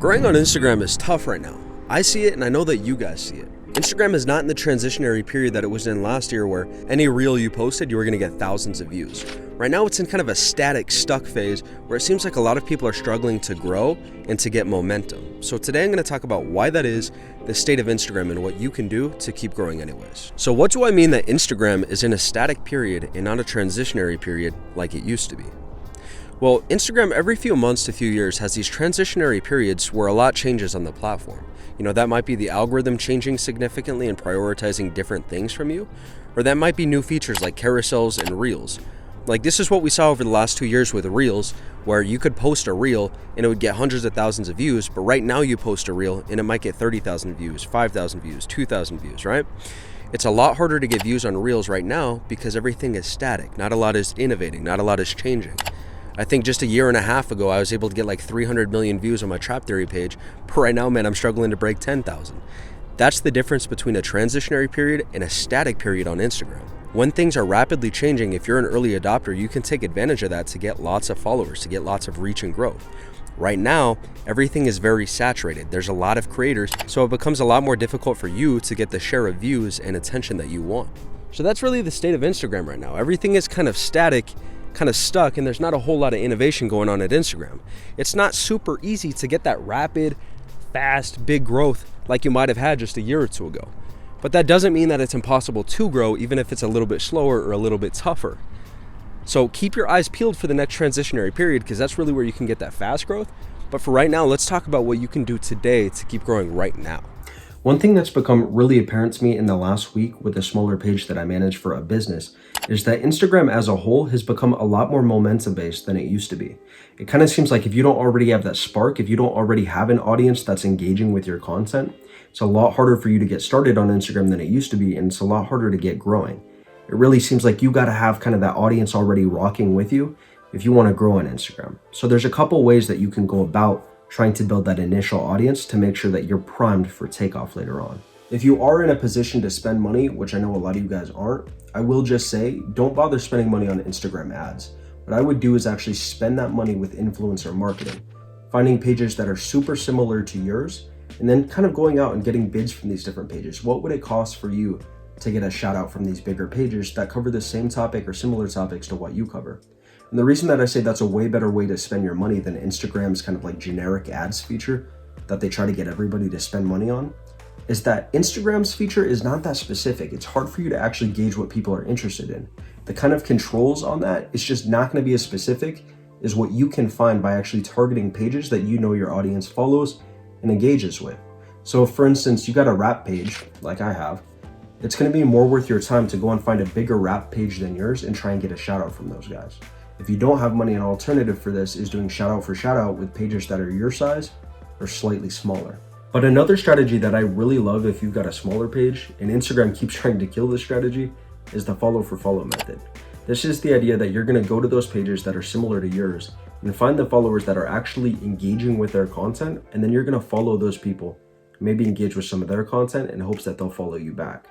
Growing on Instagram is tough right now. I see it and I know that you guys see it. Instagram is not in the transitionary period that it was in last year where any reel you posted, you were going to get thousands of views. Right now it's in kind of a static, stuck phase where it seems like a lot of people are struggling to grow and to get momentum. So today I'm going to talk about why that is, the state of Instagram, and what you can do to keep growing anyways. So what do I mean that Instagram is in a static period and not a transitionary period like it used to be? Well, Instagram every few months to few years has these transitionary periods where a lot changes on the platform. That might be the algorithm changing significantly and prioritizing different things from you, or that might be new features like carousels and reels. Like this is what we saw over the last 2 years with reels, where you could post a reel and it would get hundreds of thousands of views, but right now you post a reel and it might get 30,000 views, 5,000 views, 2,000 views, right? It's a lot harder to get views on reels right now because everything is static. Not a lot is innovating, not a lot is changing. I think just a year and a half ago, I was able to get like 300 million views on my Trap Theory page, but right now, man, I'm struggling to break 10,000. That's the difference between a transitionary period and a static period on Instagram. When things are rapidly changing, if you're an early adopter, you can take advantage of that to get lots of followers, to get lots of reach and growth. Right now, everything is very saturated. There's a lot of creators, so it becomes a lot more difficult for you to get the share of views and attention that you want. So that's really the state of Instagram right now. Everything is kind of static, kind of stuck, and there's not a whole lot of innovation going on at Instagram. It's not super easy to get that rapid, fast, big growth like you might have had just a year or two ago. But that doesn't mean that it's impossible to grow, even if it's a little bit slower or a little bit tougher. So keep your eyes peeled for the next transitionary period, because that's really where you can get that fast growth. But for right now, let's talk about what you can do today to keep growing right now. One thing that's become really apparent to me in the last week with a smaller page that I manage for a business is that Instagram as a whole has become a lot more momentum based than it used to be. It kind of seems like if you don't already have that spark, if you don't already have an audience that's engaging with your content, it's a lot harder for you to get started on Instagram than it used to be, and it's a lot harder to get growing. It really seems like you got to have kind of that audience already rocking with you if you want to grow on Instagram. So there's a couple ways that you can go about trying to build that initial audience to make sure that you're primed for takeoff later on. If you are in a position to spend money, which I know a lot of you guys aren't, I will just say, don't bother spending money on Instagram ads. What I would do is actually spend that money with influencer marketing, finding pages that are super similar to yours, and then kind of going out and getting bids from these different pages. What would it cost for you to get a shout out from these bigger pages that cover the same topic or similar topics to what you cover? And the reason that I say that's a way better way to spend your money than Instagram's kind of like generic ads feature that they try to get everybody to spend money on is that Instagram's feature is not that specific. It's hard for you to actually gauge what people are interested in. The kind of controls on that is just not going to be as specific as what you can find by actually targeting pages that you know your audience follows and engages with. So for instance, you got a rap page like I have. It's going to be more worth your time to go and find a bigger rap page than yours and try and get a shout out from those guys. If you don't have money, an alternative for this is doing shout out for shout out with pages that are your size or slightly smaller. But another strategy that I really love if you've got a smaller page, and Instagram keeps trying to kill this strategy, is the follow for follow method. This is the idea that you're going to go to those pages that are similar to yours and find the followers that are actually engaging with their content, and then you're going to follow those people, maybe engage with some of their content in hopes that they'll follow you back.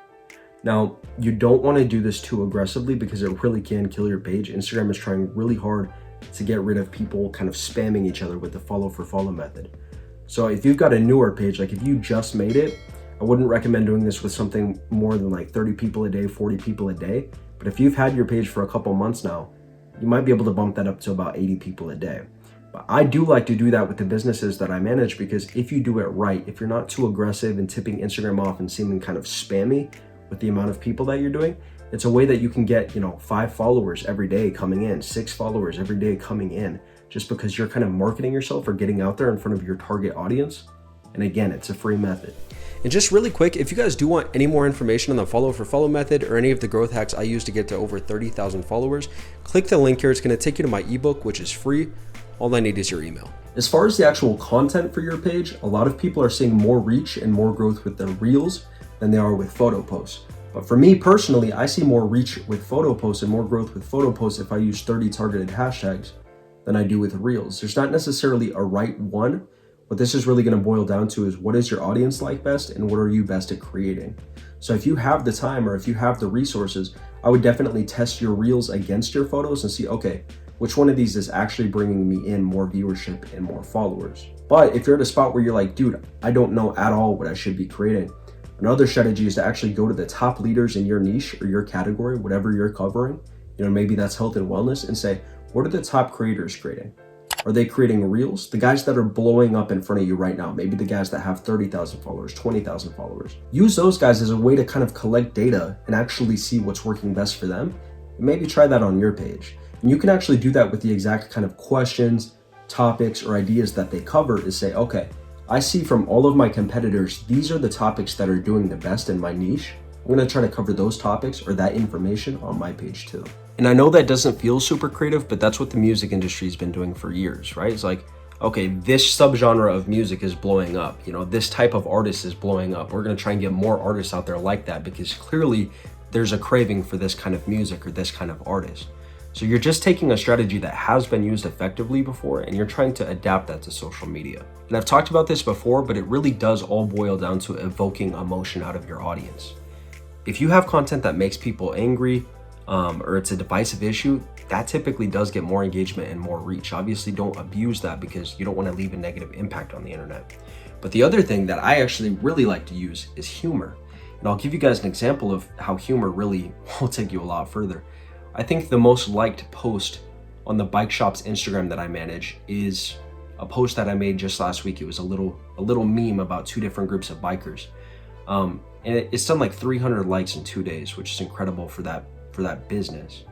Now, you don't want to do this too aggressively because it really can kill your page. Instagram is trying really hard to get rid of people kind of spamming each other with the follow for follow method. So if you've got a newer page, like if you just made it, I wouldn't recommend doing this with something more than like 30 people a day, 40 people a day. But if you've had your page for a couple months now, you might be able to bump that up to about 80 people a day. But I do like to do that with the businesses that I manage, because if you do it right, if you're not too aggressive and tipping Instagram off and seeming kind of spammy with the amount of people that you're doing, it's a way that you can get, 5 followers every day coming in, 6 followers every day coming in, just because you're kind of marketing yourself or getting out there in front of your target audience. And again, it's a free method. And just really quick, if you guys do want any more information on the follow for follow method or any of the growth hacks I use to get to over 30,000 followers, click the link here. It's going to take you to my ebook, which is free. All I need is your email. As far as the actual content for your page, a lot of people are seeing more reach and more growth with their reels than they are with photo posts. But for me personally, I see more reach with photo posts and more growth with photo posts if I use 30 targeted hashtags than I do with reels. There's not necessarily a right one. What this is really going to boil down to is, what is your audience like best and what are you best at creating? So if you have the time or if you have the resources, I would definitely test your reels against your photos and see, okay, which one of these is actually bringing me in more viewership and more followers. But if you're at a spot where you're like, dude, I don't know at all what I should be creating, another strategy is to actually go to the top leaders in your niche or your category, whatever you're covering. Maybe that's health and wellness, and say, what are the top creators creating? Are they creating reels? The guys that are blowing up in front of you right now, maybe the guys that have 30,000 followers, 20,000 followers. Use those guys as a way to kind of collect data and actually see what's working best for them. And maybe try that on your page. And you can actually do that with the exact kind of questions, topics, or ideas that they cover, is say, okay, I see from all of my competitors, these are the topics that are doing the best in my niche. I'm gonna try to cover those topics or that information on my page too. And I know that doesn't feel super creative, but that's what the music industry has been doing for years, right? It's like, okay, this subgenre of music is blowing up. This type of artist is blowing up. We're gonna try and get more artists out there like that, because clearly there's a craving for this kind of music or this kind of artist. So you're just taking a strategy that has been used effectively before, and you're trying to adapt that to social media. And I've talked about this before, but it really does all boil down to evoking emotion out of your audience. If you have content that makes people angry, or it's a divisive issue, that typically does get more engagement and more reach. Obviously, don't abuse that, because you don't want to leave a negative impact on the internet. But the other thing that I actually really like to use is humor. And I'll give you guys an example of how humor really will take you a lot further. I think the most liked post on the bike shop's Instagram that I manage is a post that I made just last week. It was a little meme about two different groups of bikers. And it's done like 300 likes in 2 days, which is incredible for that business.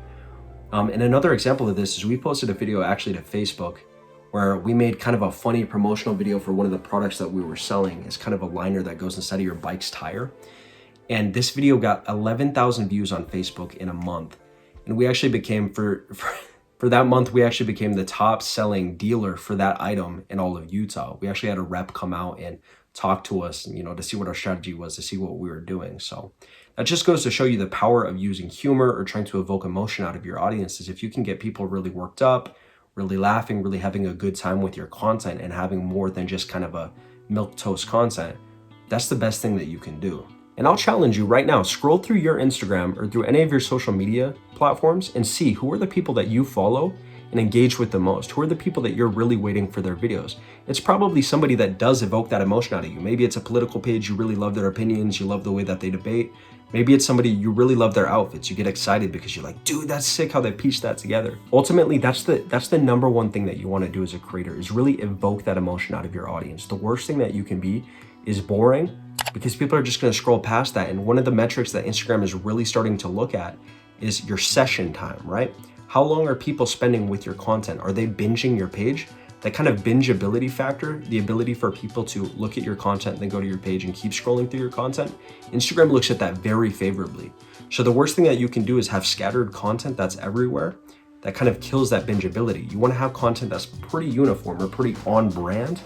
And another example of this is we posted a video actually to Facebook where we made kind of a funny promotional video for one of the products that we were selling. It's kind of a liner that goes inside of your bike's tire. And this video got 11,000 views on Facebook in a month. And we actually became, for that month, we actually became the top selling dealer for that item in all of Utah. We actually had a rep come out and talk to us, to see what our strategy was, to see what we were doing. So that just goes to show you the power of using humor or trying to evoke emotion out of your audiences. If you can get people really worked up, really laughing, really having a good time with your content, and having more than just kind of a milquetoast content, that's the best thing that you can do. And I'll challenge you right now, scroll through your Instagram or through any of your social media platforms and see who are the people that you follow and engage with the most. Who are the people that you're really waiting for their videos? It's probably somebody that does evoke that emotion out of you. Maybe it's a political page, you really love their opinions, you love the way that they debate. Maybe it's somebody you really love their outfits. You get excited because you're like, dude, that's sick how they pieced that together. Ultimately, that's the number one thing that you want to do as a creator, is really evoke that emotion out of your audience. The worst thing that you can be is boring, because people are just going to scroll past that. And one of the metrics that Instagram is really starting to look at is your session time, right? How long are people spending with your content? Are they binging your page? That kind of bingeability factor, the ability for people to look at your content, then go to your page and keep scrolling through your content, Instagram looks at that very favorably. So the worst thing that you can do is have scattered content that's everywhere. That kind of kills that bingeability. You want to have content that's pretty uniform or pretty on brand.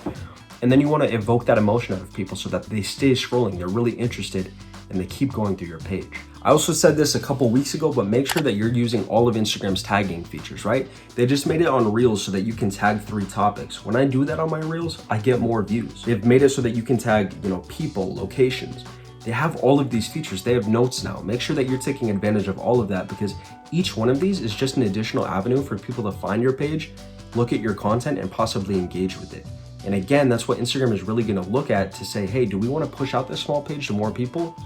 And then you want to evoke that emotion out of people so that they stay scrolling, they're really interested, and they keep going through your page. I also said this a couple weeks ago, but make sure that you're using all of Instagram's tagging features, right? They just made it on Reels so that you can tag 3 topics. When I do that on my Reels, I get more views. They've made it so that you can tag, people, locations. They have all of these features. They have notes now. Make sure that you're taking advantage of all of that, because each one of these is just an additional avenue for people to find your page, look at your content, and possibly engage with it. And again, that's what Instagram is really going to look at to say, hey, do we want to push out this small page to more people,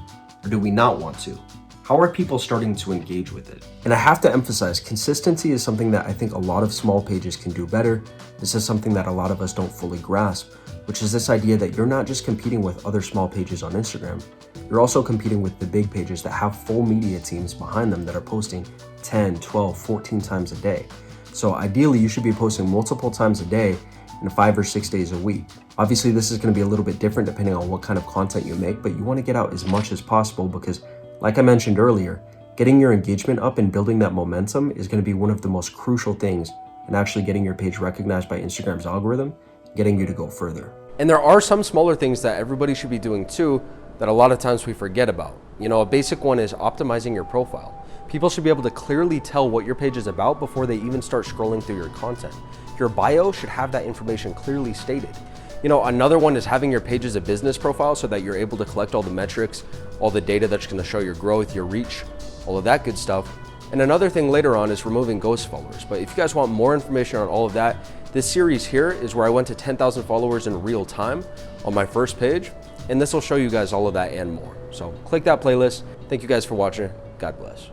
or do we not want to? How are people starting to engage with it? And I have to emphasize, consistency is something that I think a lot of small pages can do better. This is something that a lot of us don't fully grasp, which is this idea that you're not just competing with other small pages on Instagram. You're also competing with the big pages that have full media teams behind them that are posting 10, 12, 14 times a day. So ideally, you should be posting multiple times a day and 5 or 6 days a week. Obviously, this is going to be a little bit different depending on what kind of content you make, but you want to get out as much as possible because, like I mentioned earlier, getting your engagement up and building that momentum is going to be one of the most crucial things in actually getting your page recognized by Instagram's algorithm, getting you to go further. And there are some smaller things that everybody should be doing too that a lot of times we forget about. A basic one is optimizing your profile. People should be able to clearly tell what your page is about before they even start scrolling through your content. Your bio should have that information clearly stated. Another one is having your page as a business profile so that you're able to collect all the metrics, all the data that's going to show your growth, your reach, all of that good stuff. And another thing later on is removing ghost followers. But if you guys want more information on all of that, This series here is where I went to 10,000 followers in real time on my first page, and this will show you guys all of that and more. So click that playlist. Thank you guys for watching. God bless.